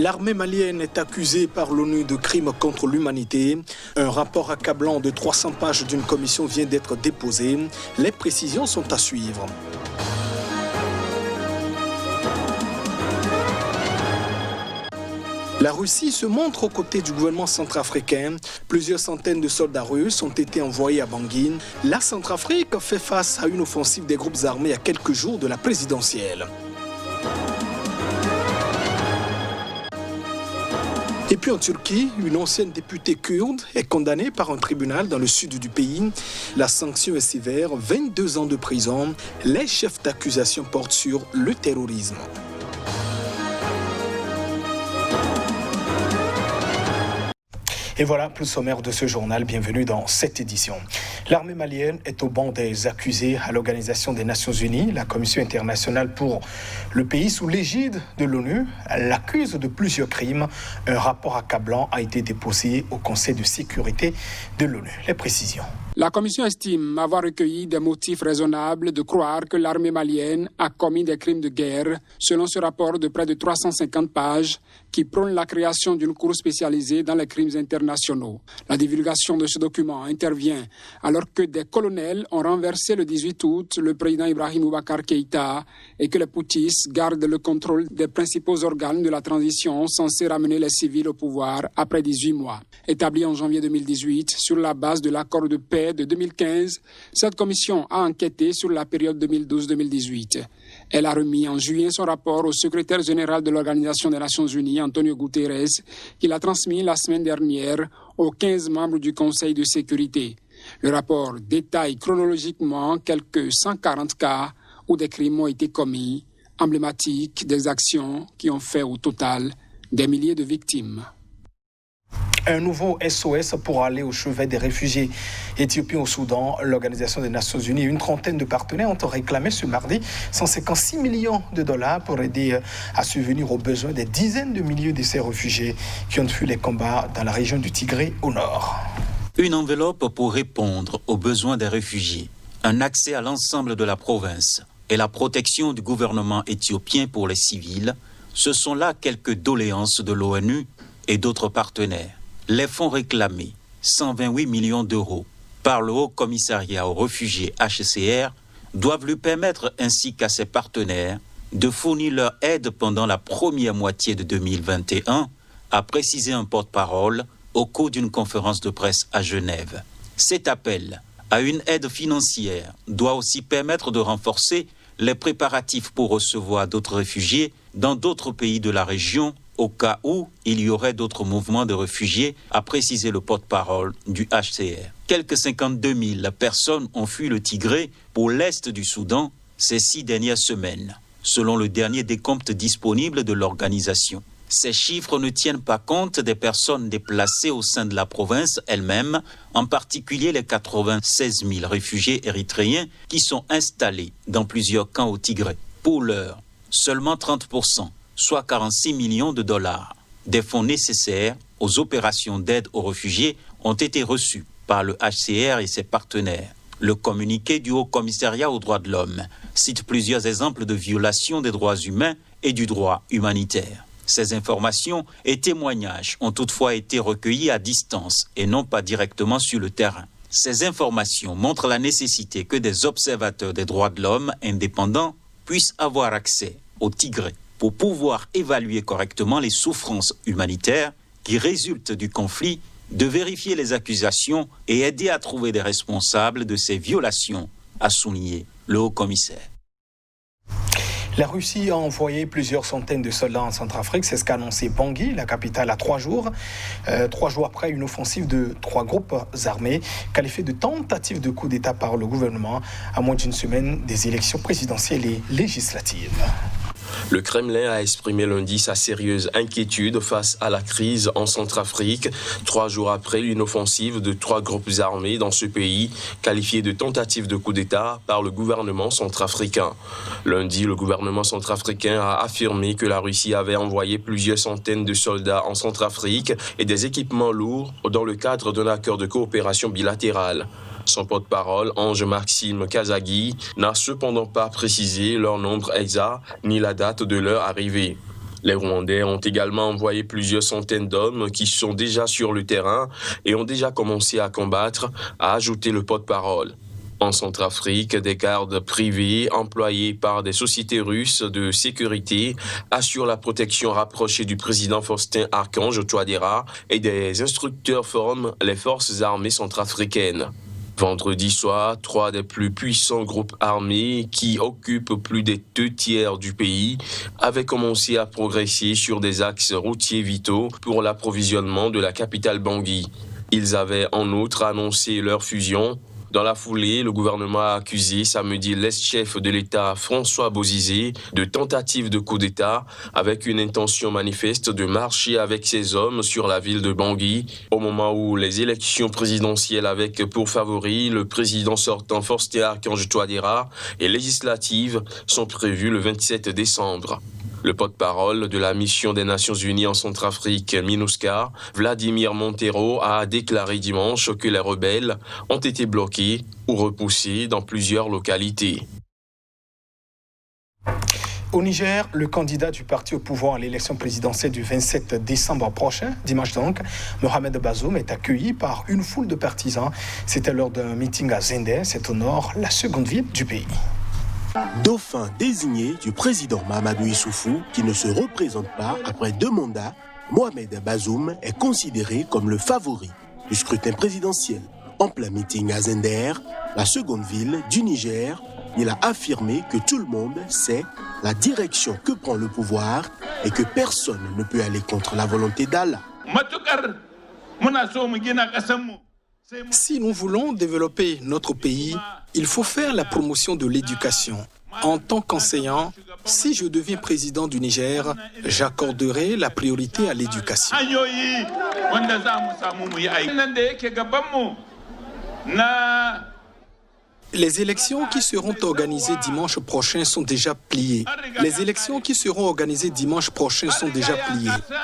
L'armée malienne est accusée par l'ONU de crimes contre l'humanité. Un rapport accablant de 300 pages d'une commission vient d'être déposé. Les précisions sont à suivre. La Russie se montre aux côtés du gouvernement centrafricain. Plusieurs centaines de soldats russes ont été envoyés à Bangui. La Centrafrique fait face à une offensive des groupes armés à quelques jours de la présidentielle. Et puis en Turquie, une ancienne députée kurde est condamnée par un tribunal dans le sud du pays. La sanction est sévère, 22 ans de prison. Les chefs d'accusation portent sur le terrorisme. Et voilà, plus sommaire de ce journal. Bienvenue dans cette édition. L'armée malienne est au banc des accusés à l'Organisation des Nations Unies. La Commission internationale pour le pays, sous l'égide de l'ONU, l'accuse de plusieurs crimes. Un rapport accablant a été déposé au Conseil de sécurité de l'ONU. Les précisions. La Commission estime avoir recueilli des motifs raisonnables de croire que l'armée malienne a commis des crimes de guerre, selon ce rapport de près de 350 pages qui prône la création d'une cour spécialisée dans les crimes internationaux. La divulgation de ce document intervient alors que des colonels ont renversé le 18 août le président Ibrahim Boubacar Keïta et que les poutistes gardent le contrôle des principaux organes de la transition censés ramener les civils au pouvoir après 18 mois. Établie en janvier 2018 sur la base de l'accord de paix de 2015, cette commission a enquêté sur la période 2012-2018. Elle a remis en juillet son rapport au secrétaire général de l'Organisation des Nations Unies, Antonio Guterres, qui l'a transmis la semaine dernière aux 15 membres du Conseil de sécurité. Le rapport détaille chronologiquement quelques 140 cas où des crimes ont été commis, emblématiques des actions qui ont fait au total des milliers de victimes. Un nouveau SOS pour aller au chevet des réfugiés éthiopiens au Soudan. L'Organisation des Nations Unies et une trentaine de partenaires ont réclamé ce mardi 156 millions de dollars pour aider à subvenir aux besoins des dizaines de milliers de ces réfugiés qui ont fui les combats dans la région du Tigré au nord. Une enveloppe pour répondre aux besoins des réfugiés, un accès à l'ensemble de la province et la protection du gouvernement éthiopien pour les civils, ce sont là quelques doléances de l'ONU et d'autres partenaires. Les fonds réclamés, 128 millions d'euros, par le Haut Commissariat aux réfugiés HCR, doivent lui permettre ainsi qu'à ses partenaires de fournir leur aide pendant la première moitié de 2021, a précisé un porte-parole au cours d'une conférence de presse à Genève. Cet appel à une aide financière doit aussi permettre de renforcer les préparatifs pour recevoir d'autres réfugiés dans d'autres pays de la région au cas où il y aurait d'autres mouvements de réfugiés, a précisé le porte-parole du HCR. Quelques 52 000 personnes ont fui le Tigré pour l'est du Soudan ces 6 dernières semaines, selon le dernier décompte disponible de l'organisation. Ces chiffres ne tiennent pas compte des personnes déplacées au sein de la province elle-même, en particulier les 96 000 réfugiés érythréens qui sont installés dans plusieurs camps au Tigré. Pour l'heure, seulement 30%, soit 46 millions de dollars, des fonds nécessaires aux opérations d'aide aux réfugiés ont été reçus par le HCR et ses partenaires. Le communiqué du Haut Commissariat aux droits de l'homme cite plusieurs exemples de violations des droits humains et du droit humanitaire. Ces informations et témoignages ont toutefois été recueillis à distance et non pas directement sur le terrain. Ces informations montrent la nécessité que des observateurs des droits de l'homme indépendants puissent avoir accès au Tigré pour pouvoir évaluer correctement les souffrances humanitaires qui résultent du conflit, de vérifier les accusations et aider à trouver des responsables de ces violations, a souligné le haut-commissaire. La Russie a envoyé plusieurs centaines de soldats en Centrafrique, c'est ce qu'a annoncé Bangui, la capitale, à 3 jours. 3 jours après une offensive de 3 groupes armés, qualifiée de tentative de coup d'État par le gouvernement, à moins d'une semaine des élections présidentielles et législatives. Le Kremlin a exprimé lundi sa sérieuse inquiétude face à la crise en Centrafrique, 3 jours après une offensive de 3 groupes armés dans ce pays, qualifiée de tentative de coup d'État par le gouvernement centrafricain. Lundi, le gouvernement centrafricain a affirmé que la Russie avait envoyé plusieurs centaines de soldats en Centrafrique et des équipements lourds dans le cadre d'un accord de coopération bilatérale. Son porte-parole, Ange-Maxime Kazagui, n'a cependant pas précisé leur nombre exact ni la date de leur arrivée. Les Rwandais ont également envoyé plusieurs centaines d'hommes qui sont déjà sur le terrain et ont déjà commencé à combattre, a ajouté le porte-parole. En Centrafrique, des gardes privés employés par des sociétés russes de sécurité assurent la protection rapprochée du président Faustin Archange Touadéra et des instructeurs forment les forces armées centrafricaines. Vendredi soir, 3 des plus puissants groupes armés qui occupent plus des 2/3 du pays avaient commencé à progresser sur des axes routiers vitaux pour l'approvisionnement de la capitale Bangui. Ils avaient en outre annoncé leur fusion. Dans la foulée, le gouvernement a accusé samedi l'ex-chef de l'État François Bozizé de tentative de coup d'État avec une intention manifeste de marcher avec ses hommes sur la ville de Bangui au moment où les élections présidentielles avec pour favori le président sortant Faustin Archange Touadéra et législatives sont prévues le 27 décembre. Le porte-parole de la mission des Nations Unies en Centrafrique, MINUSCA, Vladimir Montero, a déclaré dimanche que les rebelles ont été bloqués ou repoussés dans plusieurs localités. Au Niger, le candidat du parti au pouvoir à l'élection présidentielle du 27 décembre prochain, dimanche donc, Mohamed Bazoum, est accueilli par une foule de partisans. C'était lors d'un meeting à Zender, c'est au nord, la seconde ville du pays. Dauphin désigné du président Mahamadou Issoufou, qui ne se représente pas après 2 mandats, Mohamed Bazoum est considéré comme le favori du scrutin présidentiel. En plein meeting à Zender, la seconde ville du Niger, il a affirmé que tout le monde sait la direction que prend le pouvoir et que personne ne peut aller contre la volonté d'Allah. Si nous voulons développer notre pays, il faut faire la promotion de l'éducation. En tant qu'enseignant, si je deviens président du Niger, j'accorderai la priorité à l'éducation. Les élections qui seront organisées dimanche prochain sont déjà pliées.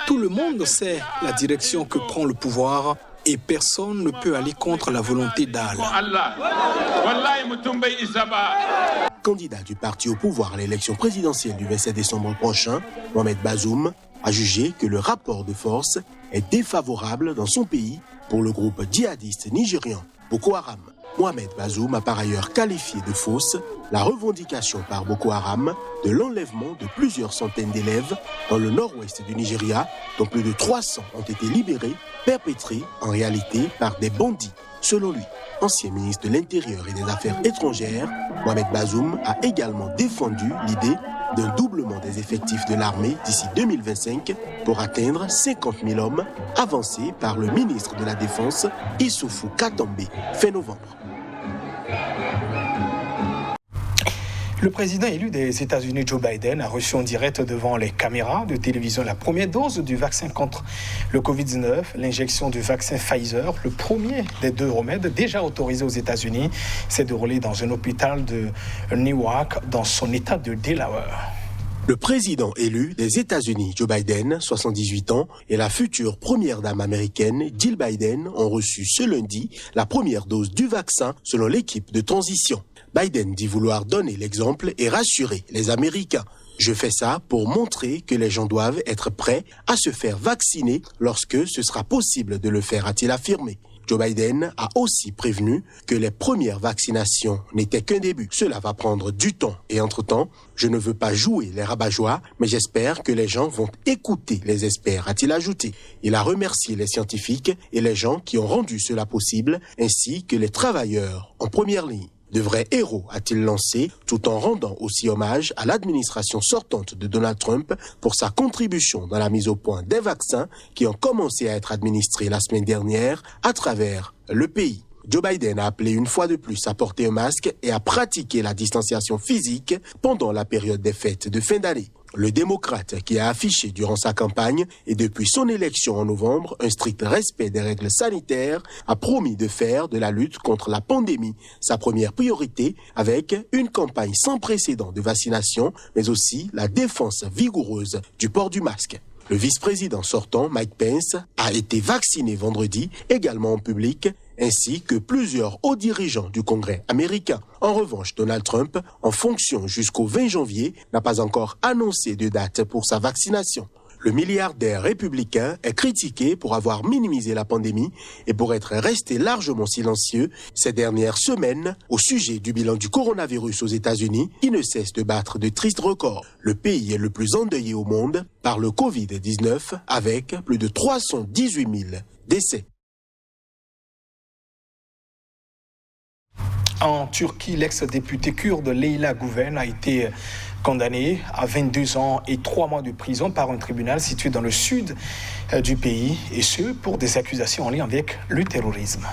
Tout le monde sait la direction que prend le pouvoir et personne ne peut aller contre la volonté d'Allah. Candidat du parti au pouvoir à l'élection présidentielle du 27 décembre prochain, Mohamed Bazoum a jugé que le rapport de force est défavorable dans son pays pour le groupe djihadiste nigérian Boko Haram. Mohamed Bazoum a par ailleurs qualifié de fausse la revendication par Boko Haram de l'enlèvement de plusieurs centaines d'élèves dans le nord-ouest du Nigeria, dont plus de 300 ont été libérés, perpétrés en réalité par des bandits. Selon lui, ancien ministre de l'Intérieur et des Affaires étrangères, Mohamed Bazoum a également défendu l'idée d'un doublement des effectifs de l'armée d'ici 2025 pour atteindre 50 000 hommes, avancés par le ministre de la Défense, Issoufou Katambe, fin novembre. Le président élu des États-Unis, Joe Biden, a reçu en direct devant les caméras de télévision la première dose du vaccin contre le Covid-19. L'injection du vaccin Pfizer, le premier des 2 remèdes déjà autorisés aux États-Unis, s'est déroulée dans un hôpital de Newark, dans son État de Delaware. Le président élu des États-Unis, Joe Biden, 78 ans, et la future première dame américaine, Jill Biden, ont reçu ce lundi la première dose du vaccin selon l'équipe de transition. Biden dit vouloir donner l'exemple et rassurer les Américains. Je fais ça pour montrer que les gens doivent être prêts à se faire vacciner lorsque ce sera possible de le faire, a-t-il affirmé. Joe Biden a aussi prévenu que les premières vaccinations n'étaient qu'un début. Cela va prendre du temps et entre-temps, je ne veux pas jouer les rabat-joie, mais j'espère que les gens vont écouter les experts, a-t-il ajouté. Il a remercié les scientifiques et les gens qui ont rendu cela possible, ainsi que les travailleurs en première ligne. De vrais héros, a-t-il lancé, tout en rendant aussi hommage à l'administration sortante de Donald Trump pour sa contribution dans la mise au point des vaccins qui ont commencé à être administrés la semaine dernière à travers le pays. Joe Biden a appelé une fois de plus à porter un masque et à pratiquer la distanciation physique pendant la période des fêtes de fin d'année. Le démocrate qui a affiché durant sa campagne et depuis son élection en novembre un strict respect des règles sanitaires a promis de faire de la lutte contre la pandémie sa première priorité avec une campagne sans précédent de vaccination mais aussi la défense vigoureuse du port du masque. Le vice-président sortant, Mike Pence, a été vacciné vendredi, également en public, ainsi que plusieurs hauts dirigeants du Congrès américain. En revanche, Donald Trump, en fonction jusqu'au 20 janvier, n'a pas encore annoncé de date pour sa vaccination. Le milliardaire républicain est critiqué pour avoir minimisé la pandémie et pour être resté largement silencieux ces dernières semaines au sujet du bilan du coronavirus aux États-Unis qui ne cesse de battre de tristes records. Le pays est le plus endeuillé au monde par le Covid-19 avec plus de 318 000 décès. En Turquie, l'ex-député kurde Leyla Güven a été condamnée à 22 ans et 3 mois de prison par un tribunal situé dans le sud du pays, et ce pour des accusations en lien avec le terrorisme.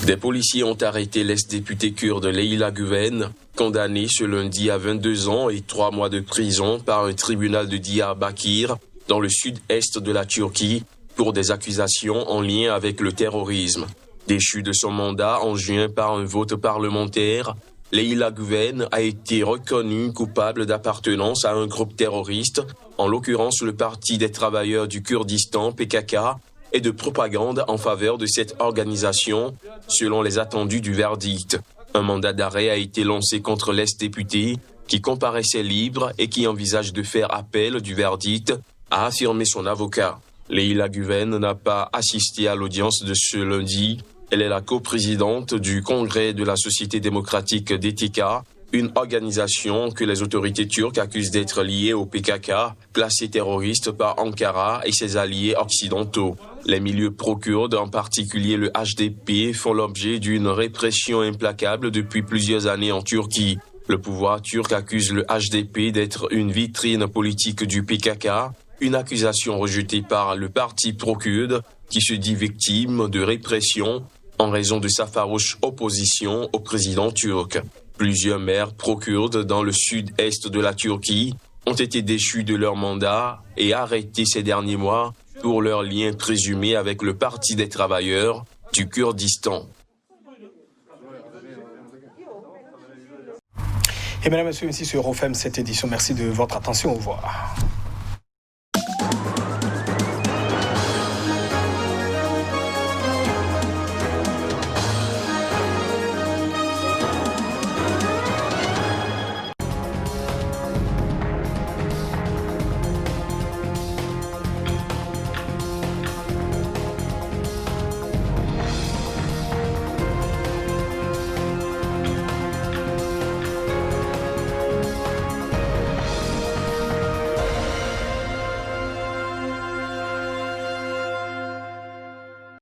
Des policiers ont arrêté l'ex-député kurde Leyla Güven, condamnée ce lundi à 22 ans et 3 mois de prison par un tribunal de Diyarbakir, dans le sud-est de la Turquie, pour des accusations en lien avec le terrorisme. Déchue de son mandat en juin par un vote parlementaire, Leyla Güven a été reconnue coupable d'appartenance à un groupe terroriste, en l'occurrence le Parti des travailleurs du Kurdistan, PKK, et de propagande en faveur de cette organisation, selon les attendus du verdict. Un mandat d'arrêt a été lancé contre l'ex-député, qui comparaissait libre et qui envisage de faire appel du verdict, a affirmé son avocat. Leyla Güven n'a pas assisté à l'audience de ce lundi. Elle est la coprésidente du Congrès de la Société démocratique d'ETK, une organisation que les autorités turques accusent d'être liée au PKK, classé terroriste par Ankara et ses alliés occidentaux. Les milieux pro-kurdes, en particulier le HDP, font l'objet d'une répression implacable depuis plusieurs années en Turquie. Le pouvoir turc accuse le HDP d'être une vitrine politique du PKK, une accusation rejetée par le parti pro-kurde qui se dit victime de répression en raison de sa farouche opposition au président turc. Plusieurs maires pro-kurdes dans le sud-est de la Turquie ont été déchus de leur mandat et arrêtés ces derniers mois pour leur lien présumé avec le Parti des travailleurs du Kurdistan. Et mesdames et messieurs, ici sur Eurofem, cette édition. Merci de votre attention. Au revoir.